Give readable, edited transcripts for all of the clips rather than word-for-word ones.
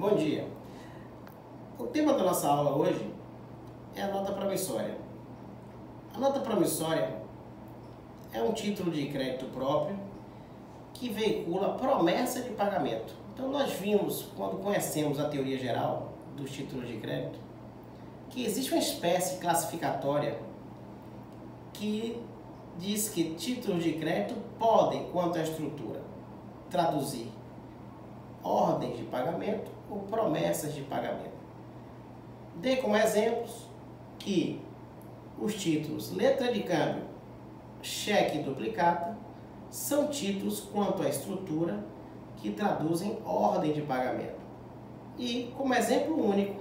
Bom dia. O tema da nossa aula hoje é a nota promissória. A nota promissória é um título de crédito próprio que veicula promessa de pagamento. Então nós vimos, quando conhecemos a teoria geral dos títulos de crédito, que existe uma espécie classificatória que diz que títulos de crédito podem, quanto à estrutura, traduzir ordens de pagamento ou promessas de pagamento. Dei como exemplos que os títulos letra de câmbio, cheque e duplicata são títulos quanto à estrutura que traduzem ordem de pagamento. E como exemplo único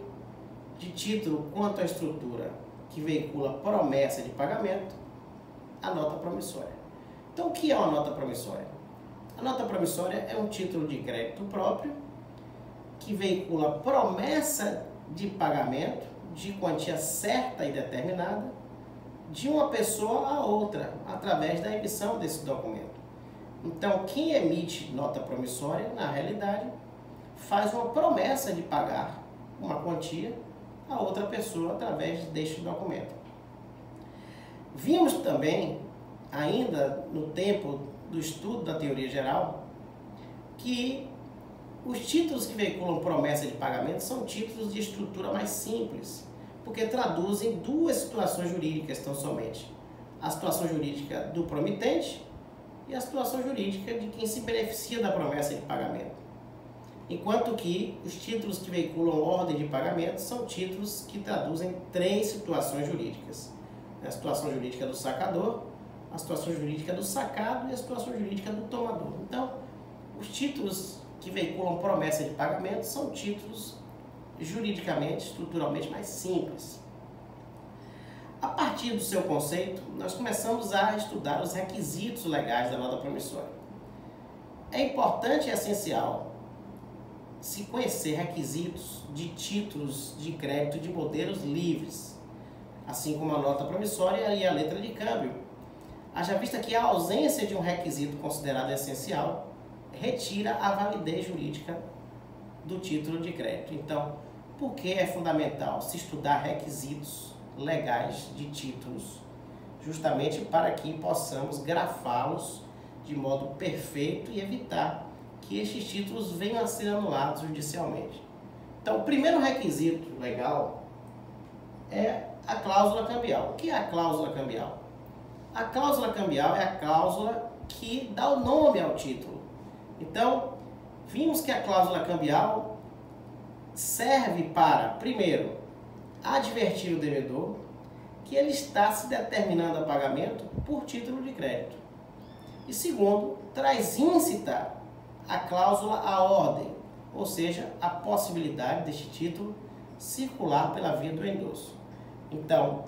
de título quanto à estrutura que veicula promessa de pagamento, a nota promissória. Então o que é uma nota promissória? A nota promissória é um título de crédito próprio que veicula promessa de pagamento de quantia certa e determinada de uma pessoa a outra, através da emissão desse documento. Então, quem emite nota promissória, na realidade, faz uma promessa de pagar uma quantia a outra pessoa através deste documento. Vimos também, ainda no tempo do estudo da teoria geral, que os títulos que veiculam promessa de pagamento são títulos de estrutura mais simples, porque traduzem duas situações jurídicas tão somente: a situação jurídica do promitente e a situação jurídica de quem se beneficia da promessa de pagamento. Enquanto que os títulos que veiculam ordem de pagamento são títulos que traduzem três situações jurídicas: a situação jurídica do sacador, a situação jurídica do sacado e a situação jurídica do tomador. Então, os títulos que veiculam promessa de pagamento são títulos juridicamente, estruturalmente mais simples. A partir do seu conceito, nós começamos a estudar os requisitos legais da nota promissória. É importante e essencial se conhecer requisitos de títulos de crédito de modelos livres, assim como a nota promissória e a letra de câmbio. Haja vista que a ausência de um requisito considerado essencial retira a validez jurídica do título de crédito. Então, por que é fundamental se estudar requisitos legais de títulos? Justamente para que possamos grafá-los de modo perfeito e evitar que estes títulos venham a ser anulados judicialmente. Então, o primeiro requisito legal é a cláusula cambial. O que é a cláusula cambial? A cláusula cambial é a cláusula que dá o nome ao título. Então, vimos que a cláusula cambial serve para, primeiro, advertir o devedor que ele está se determinando a pagamento por título de crédito. E segundo, traz íncita a cláusula à ordem, ou seja, a possibilidade deste título circular pela via do endosso. Então,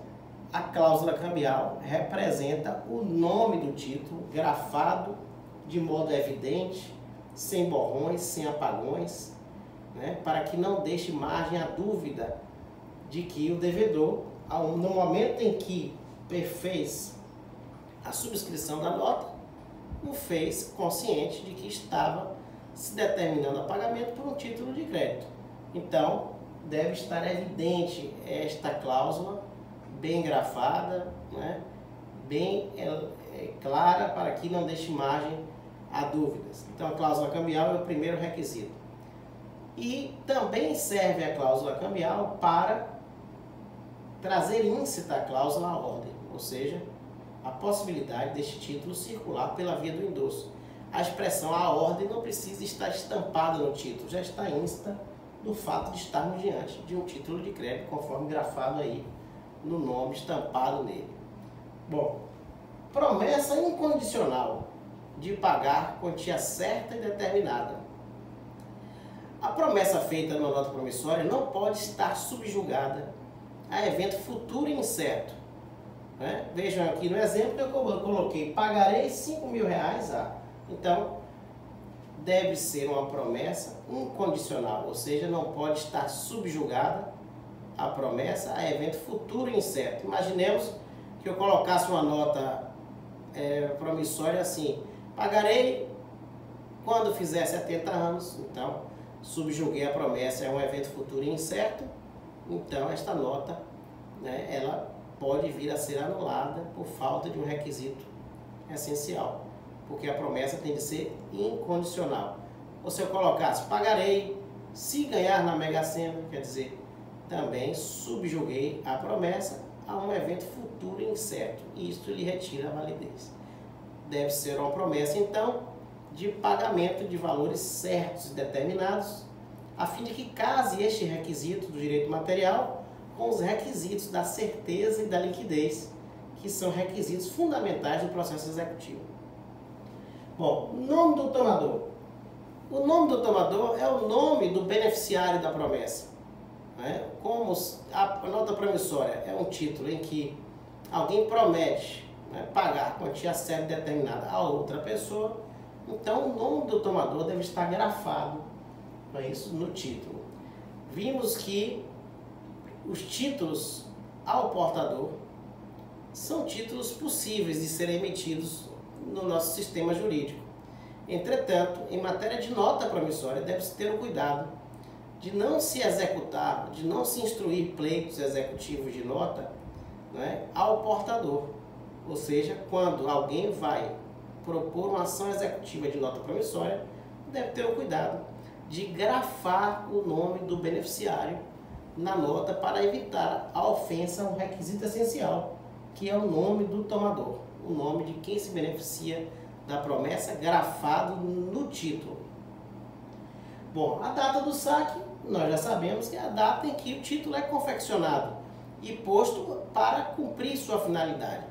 a cláusula cambial representa o nome do título grafado de modo evidente, sem borrões, sem apagões, né, para que não deixe margem à dúvida de que o devedor, no momento em que fez a subscrição da nota, o fez consciente de que estava se determinando a pagamento por um título de crédito. Então, deve estar evidente esta cláusula, bem grafada, né, bem clara, para que não deixe margem a dúvidas. Então, a cláusula cambial é o primeiro requisito. E também serve a cláusula cambial para trazer íncita a cláusula à ordem, ou seja, a possibilidade deste título circular pela via do endosso. A expressão à ordem não precisa estar estampada no título, já está íncita do fato de estarmos diante de um título de crédito, conforme grafado aí no nome, estampado nele. Bom, promessa incondicional de pagar quantia certa e determinada. A promessa feita na nota promissória não pode estar subjugada a evento futuro e incerto. Né? Vejam aqui no exemplo que eu coloquei: pagarei R$5.000 a. Então, deve ser uma promessa incondicional, ou seja, não pode estar subjugada a promessa a evento futuro e incerto. Imaginemos que eu colocasse uma nota promissória assim: pagarei quando fizer 70 anos. Então, subjuguei a promessa é um evento futuro incerto, então esta nota, né, ela pode vir a ser anulada por falta de um requisito essencial, porque a promessa tem de ser incondicional. Ou se eu colocasse pagarei se ganhar na Mega Sena, quer dizer, também subjuguei a promessa a um evento futuro incerto, e isto lhe retira a validez. Deve ser uma promessa, então, de pagamento de valores certos e determinados, a fim de que case este requisito do direito material com os requisitos da certeza e da liquidez, que são requisitos fundamentais do processo executivo. Bom, nome do tomador. O nome do tomador é o nome do beneficiário da promessa. Né? Como a nota promissória é um título em que alguém promete, né, pagar quantia certa determinada a outra pessoa, então o nome do tomador deve estar grafado, não é isso, no título. Vimos que os títulos ao portador são títulos possíveis de serem emitidos no nosso sistema jurídico. Entretanto, em matéria de nota promissória, deve-se ter o cuidado de não se executar, de não se instruir pleitos executivos de nota, né, ao portador. Ou seja, quando alguém vai propor uma ação executiva de nota promissória, deve ter o cuidado de grafar o nome do beneficiário na nota para evitar a ofensa a um requisito essencial, que é o nome do tomador, o nome de quem se beneficia da promessa grafado no título. Bom, a data do saque, nós já sabemos que é a data em que o título é confeccionado e posto para cumprir sua finalidade.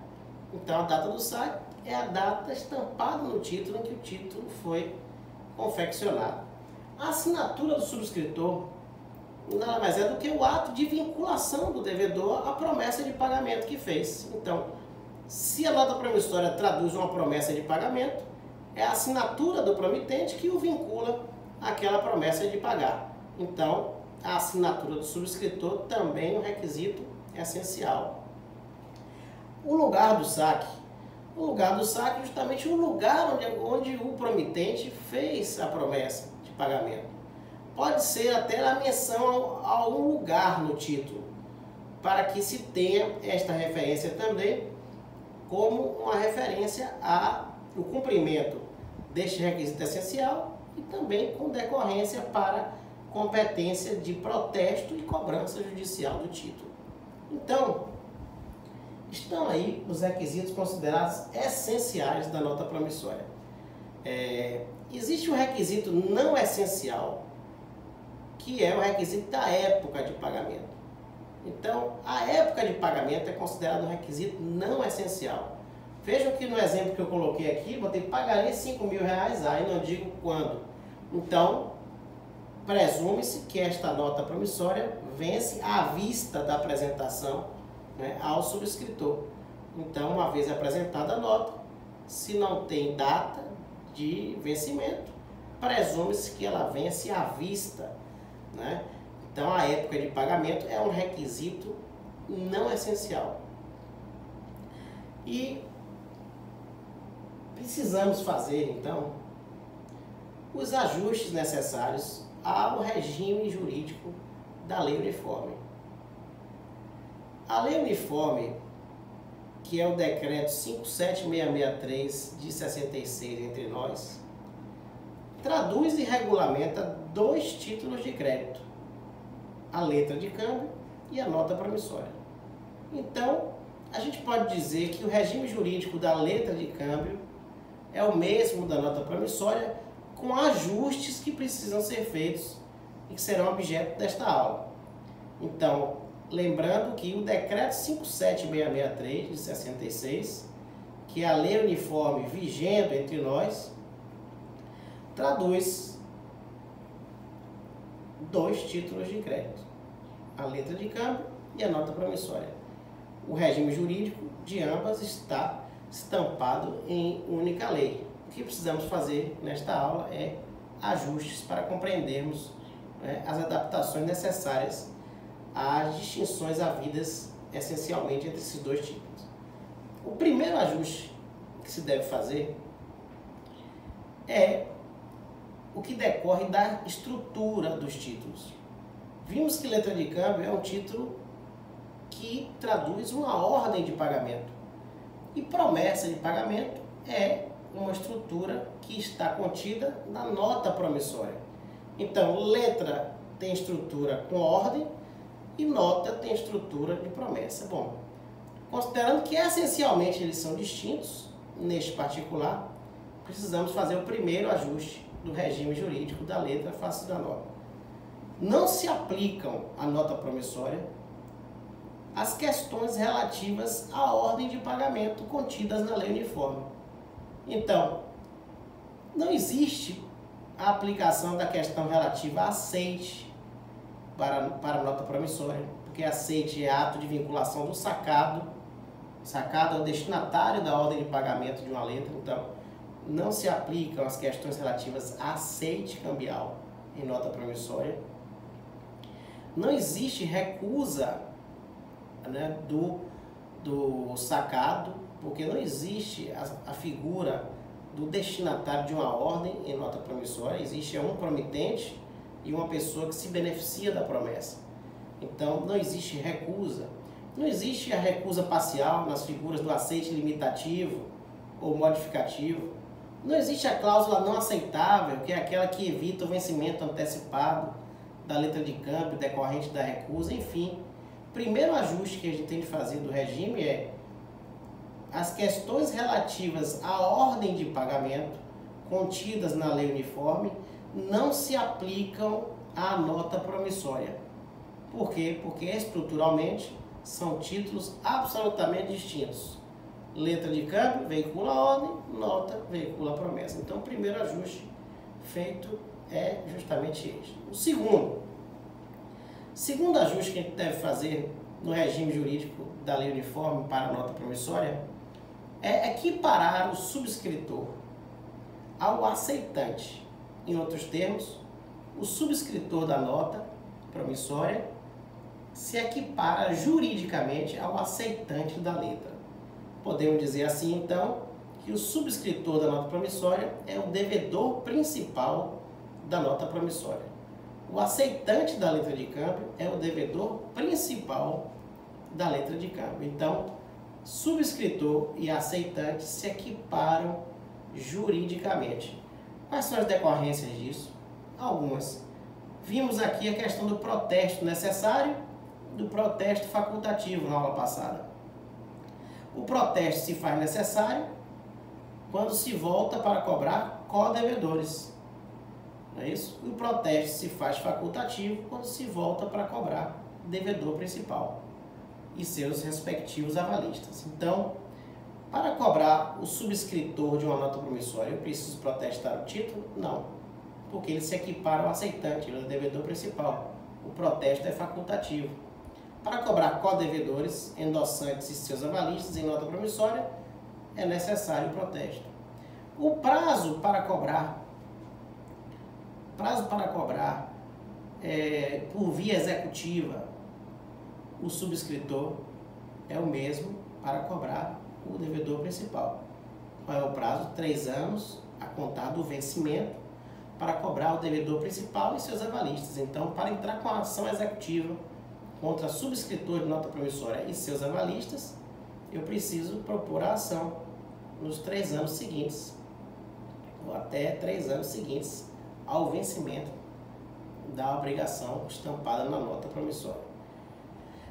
Então, a data do saque é a data estampada no título em que o título foi confeccionado. A assinatura do subscritor nada mais é do que o ato de vinculação do devedor à promessa de pagamento que fez. Então, se a nota promissória traduz uma promessa de pagamento, é a assinatura do promitente que o vincula àquela promessa de pagar. Então, a assinatura do subscritor também é um requisito essencial. O lugar do saque. O lugar do saque é justamente o lugar onde o promitente fez a promessa de pagamento. Pode ser até a menção a algum lugar no título, para que se tenha esta referência também como uma referência ao cumprimento deste requisito essencial e também com decorrência para competência de protesto e cobrança judicial do título. Então, estão aí os requisitos considerados essenciais da nota promissória. Existe um requisito não essencial, que é o requisito da época de pagamento. Então, a época de pagamento é considerado um requisito não essencial. Vejam que no exemplo que eu coloquei aqui, botei pagarei R$5.000, aí não digo quando. Então, presume-se que esta nota promissória vence à vista da apresentação, né, ao subscritor. Então, uma vez apresentada a nota, se não tem data de vencimento, presume-se que ela vence à vista, né? Então, a época de pagamento é um requisito não essencial. E precisamos fazer, então, os ajustes necessários ao regime jurídico da Lei Uniforme. A Lei Uniforme, que é o Decreto 57663 de 66 entre nós, traduz e regulamenta dois títulos de crédito, a letra de câmbio e a nota promissória. Então, a gente pode dizer que o regime jurídico da letra de câmbio é o mesmo da nota promissória, com ajustes que precisam ser feitos e que serão objeto desta aula. Então, lembrando que o Decreto 57663 de 66, que é a lei uniforme vigente entre nós, traduz dois títulos de crédito, a letra de câmbio e a nota promissória. O regime jurídico de ambas está estampado em única lei. O que precisamos fazer nesta aula é ajustes para compreendermos, né, as adaptações necessárias às distinções havidas essencialmente entre esses dois títulos. O primeiro ajuste que se deve fazer é o que decorre da estrutura dos títulos. Vimos que letra de câmbio é um título que traduz uma ordem de pagamento. E promessa de pagamento é uma estrutura que está contida na nota promissória. Então, letra tem estrutura com ordem e nota tem estrutura de promessa. Bom, considerando que essencialmente eles são distintos, neste particular, precisamos fazer o primeiro ajuste do regime jurídico da letra face da nota. Não se aplicam à nota promissória as questões relativas à ordem de pagamento contidas na lei uniforme. Então, não existe a aplicação da questão relativa a aceite para a nota promissória, porque aceite é ato de vinculação do sacado. O sacado é o destinatário da ordem de pagamento de uma letra, então não se aplicam as questões relativas a aceite cambial em nota promissória. Não existe recusa, né, do sacado, porque não existe a figura do destinatário de uma ordem em nota promissória. Existe um promitente e uma pessoa que se beneficia da promessa. Então, não existe recusa. Não existe a recusa parcial nas figuras do aceite limitativo ou modificativo. Não existe a cláusula não aceitável, que é aquela que evita o vencimento antecipado da letra de câmbio decorrente da recusa. Enfim, o primeiro ajuste que a gente tem de fazer do regime é as questões relativas à ordem de pagamento contidas na lei uniforme não se aplicam à nota promissória. Por quê? Porque estruturalmente são títulos absolutamente distintos. Letra de câmbio veicula a ordem, nota veicula a promessa. Então, o primeiro ajuste feito é justamente este. O segundo ajuste que a gente deve fazer no regime jurídico da lei uniforme para a nota promissória é equiparar o subscritor ao aceitante. Em outros termos, o subscritor da nota promissória se equipara juridicamente ao aceitante da letra. Podemos dizer assim, então, que o subscritor da nota promissória é o devedor principal da nota promissória. O aceitante da letra de câmbio é o devedor principal da letra de câmbio. Então, subscritor e aceitante se equiparam juridicamente. Quais são as decorrências disso? Algumas. Vimos aqui a questão do protesto necessário, do protesto facultativo na aula passada. O protesto se faz necessário quando se volta para cobrar codevedores. Não é isso? E o protesto se faz facultativo quando se volta para cobrar devedor principal e seus respectivos avalistas. Então, para cobrar o subscritor de uma nota promissória, eu preciso protestar o título? Não, porque ele se equipara ao aceitante, ele é o devedor principal. O protesto é facultativo. Para cobrar codevedores, endossantes e seus avalistas em nota promissória, é necessário o protesto. O prazo para cobrar por via executiva, o subscritor é o mesmo para cobrar o devedor principal. Qual é o prazo? 3 anos a contar do vencimento para cobrar o devedor principal e seus avalistas. Então, para entrar com a ação executiva contra subscritor de nota promissória e seus avalistas, eu preciso propor a ação nos 3 anos seguintes, ou até 3 anos seguintes ao vencimento da obrigação estampada na nota promissória.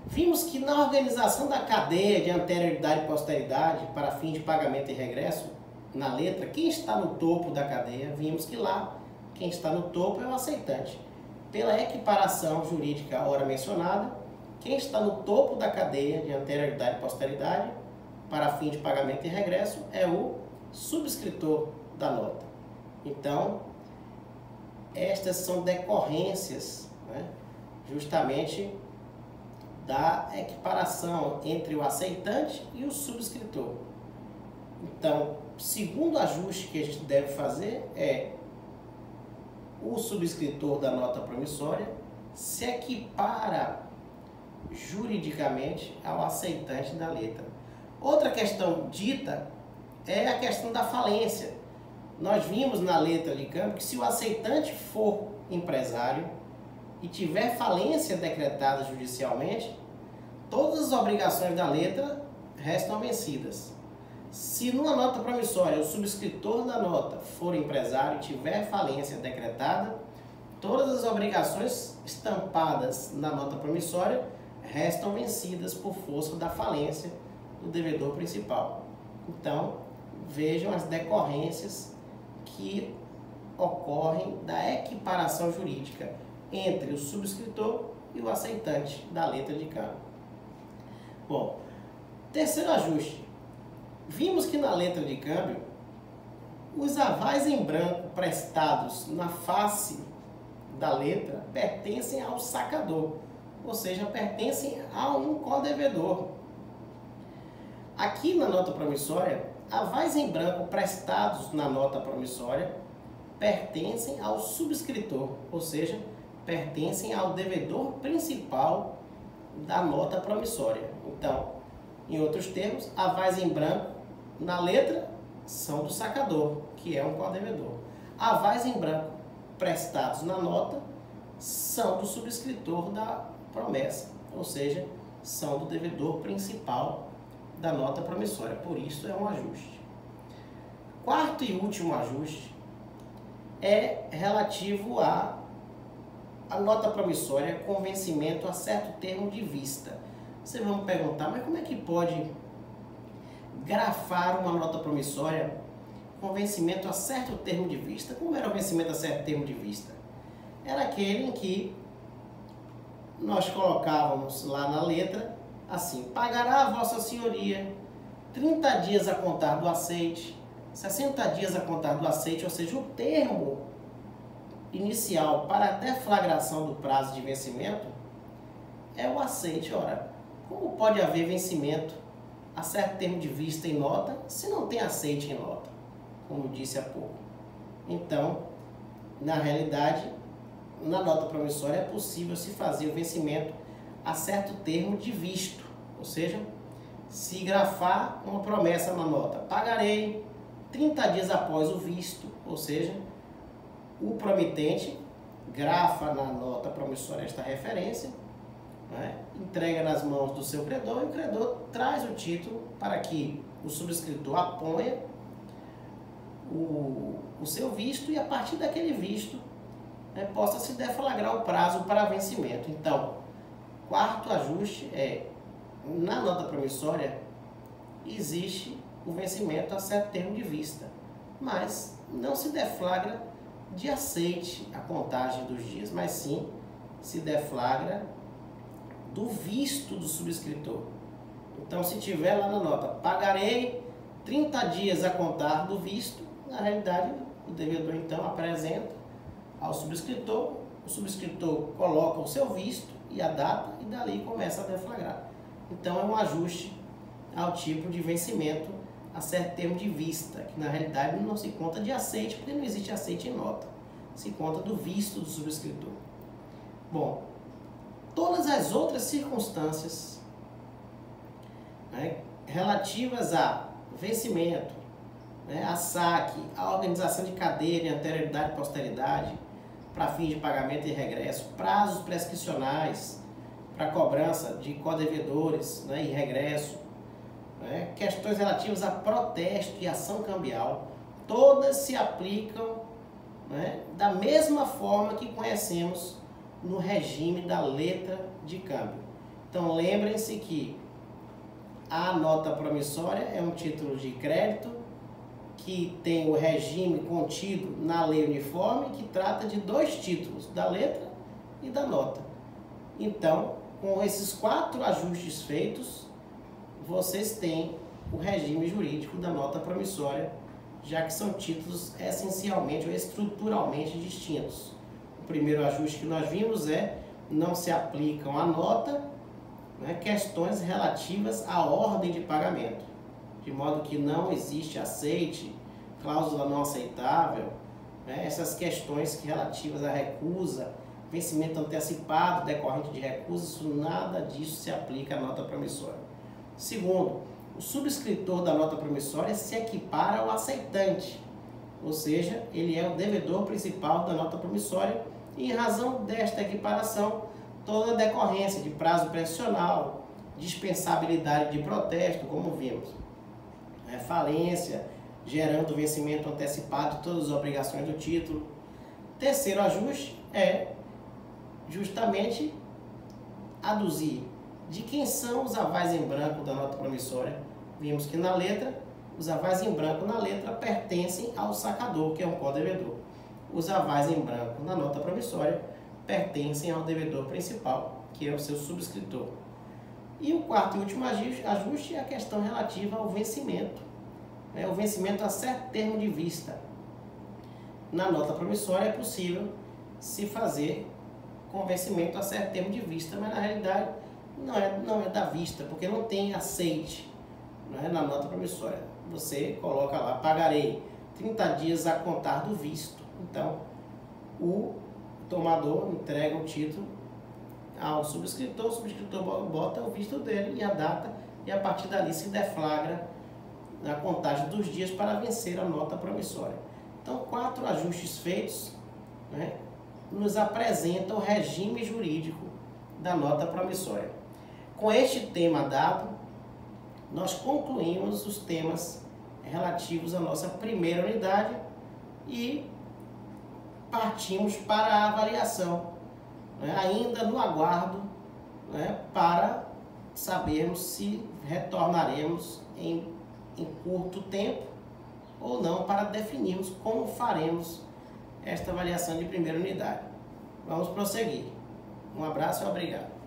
Vimos que na organização da cadeia de anterioridade e posteridade para fim de pagamento e regresso, na letra, quem está no topo da cadeia, vimos que lá quem está no topo é o aceitante. Pela equiparação jurídica ora mencionada, quem está no topo da cadeia de anterioridade e posteridade para fim de pagamento e regresso é o subscritor da nota. Então, estas são decorrências, né, justamente da equiparação entre o aceitante e o subscritor. Então, o segundo ajuste que a gente deve fazer é o subscritor da nota promissória se equipara juridicamente ao aceitante da letra. Outra questão dita é a questão da falência. nós vimos na letra de câmbio que se o aceitante for empresário e tiver falência decretada judicialmente, todas as obrigações da letra restam vencidas. Se numa nota promissória o subscritor da nota for empresário e tiver falência decretada, todas as obrigações estampadas na nota promissória restam vencidas por força da falência do devedor principal. Então, vejam as decorrências que ocorrem da equiparação jurídica entre o subscritor e o aceitante da letra de câmbio. Bom, terceiro ajuste. Vimos que na letra de câmbio, os avais em branco prestados na face da letra pertencem ao sacador, ou seja, pertencem a um codevedor. Aqui na nota promissória, avais em branco prestados na nota promissória pertencem ao subscritor, ou seja, pertencem ao devedor principal da nota promissória. Então, em outros termos, avais em branco na letra são do sacador, que é um codevedor. Avais em branco prestados na nota são do subscritor da promessa, ou seja, são do devedor principal da nota promissória. Por isso é um ajuste. Quarto e último ajuste é relativo à nota promissória com vencimento a certo termo de vista. Vocês vão me perguntar, mas como é que pode grafar uma nota promissória com vencimento a certo termo de vista? Como era o vencimento a certo termo de vista? Era aquele em que nós colocávamos lá na letra assim: pagará a vossa senhoria 30 dias a contar do aceite, 60 dias a contar do aceite, ou seja, o termo inicial para a deflagração do prazo de vencimento é o aceite. Ora, como pode haver vencimento a certo termo de vista em nota se não tem aceite em nota, como disse há pouco? Então, na realidade, na nota promissória é possível se fazer o vencimento a certo termo de visto, ou seja, se grafar uma promessa na nota: pagarei 30 dias após o visto, ou seja, o promitente grafa na nota promissória esta referência, né, entrega nas mãos do seu credor, e o credor traz o título para que o subscritor aponha o seu visto, e a partir daquele visto, né, possa se deflagrar o prazo para vencimento. Então, quarto ajuste é: na nota promissória existe o vencimento a certo termo de vista, mas não se deflagra de aceite a contagem dos dias, mas sim se deflagra do visto do subscritor. Então, se tiver lá na nota: pagarei 30 dias a contar do visto, na realidade o devedor então apresenta ao subscritor, o subscritor coloca o seu visto e a data, e dali começa a deflagrar. Então é um ajuste ao tipo de vencimento a certo termo de vista, que na realidade não se conta de aceite, porque não existe aceite em nota, se conta do visto do subscritor. Bom, todas as outras circunstâncias, né, relativas a vencimento, né, a saque, a organização de cadeia de anterioridade e posteridade para fins de pagamento e regresso, prazos prescricionais para cobrança de codevedores, né, e regresso, né, questões relativas a protesto e ação cambial, todas se aplicam, né, da mesma forma que conhecemos no regime da letra de câmbio. Então, lembrem-se que a nota promissória é um título de crédito que tem o regime contido na lei uniforme, que trata de dois títulos, da letra e da nota. Então, com esses 4 ajustes feitos, vocês têm o regime jurídico da nota promissória, já que são títulos essencialmente ou estruturalmente distintos. O primeiro ajuste que nós vimos é: não se aplicam à nota, né, questões relativas à ordem de pagamento, de modo que não existe aceite, cláusula não aceitável, né, essas questões relativas à recusa, vencimento antecipado decorrente de recusa, nada disso se aplica à nota promissória. Segundo, o subscritor da nota promissória se equipara ao aceitante, ou seja, ele é o devedor principal da nota promissória e, em razão desta equiparação, toda a decorrência de prazo prescricional, dispensabilidade de protesto, como vimos, falência, gerando vencimento antecipado de todas as obrigações do título. Terceiro ajuste é justamente aduzir de quem são os avais em branco da nota promissória. Vimos que na letra, os avais em branco na letra pertencem ao sacador, que é um co-devedor. Os avais em branco na nota promissória pertencem ao devedor principal, que é o seu subscritor. E o quarto e último ajuste é a questão relativa ao vencimento. O vencimento a certo termo de vista. Na nota promissória é possível se fazer com vencimento a certo termo de vista, mas na realidade não é da vista, porque não tem aceite, na nota promissória. Você coloca lá, pagarei 30 dias a contar do visto. Então, o tomador entrega o título ao subscritor, o subscritor bota o visto dele e a data, e a partir dali se deflagra a contagem dos dias para vencer a nota promissória. Então, 4 ajustes feitos, nos apresentam o regime jurídico da nota promissória. Com este tema dado, nós concluímos os temas relativos à nossa primeira unidade e partimos para a avaliação, ainda no aguardo, para sabermos se retornaremos em curto tempo ou não, para definirmos como faremos esta avaliação de primeira unidade. Vamos prosseguir. Um abraço e obrigado.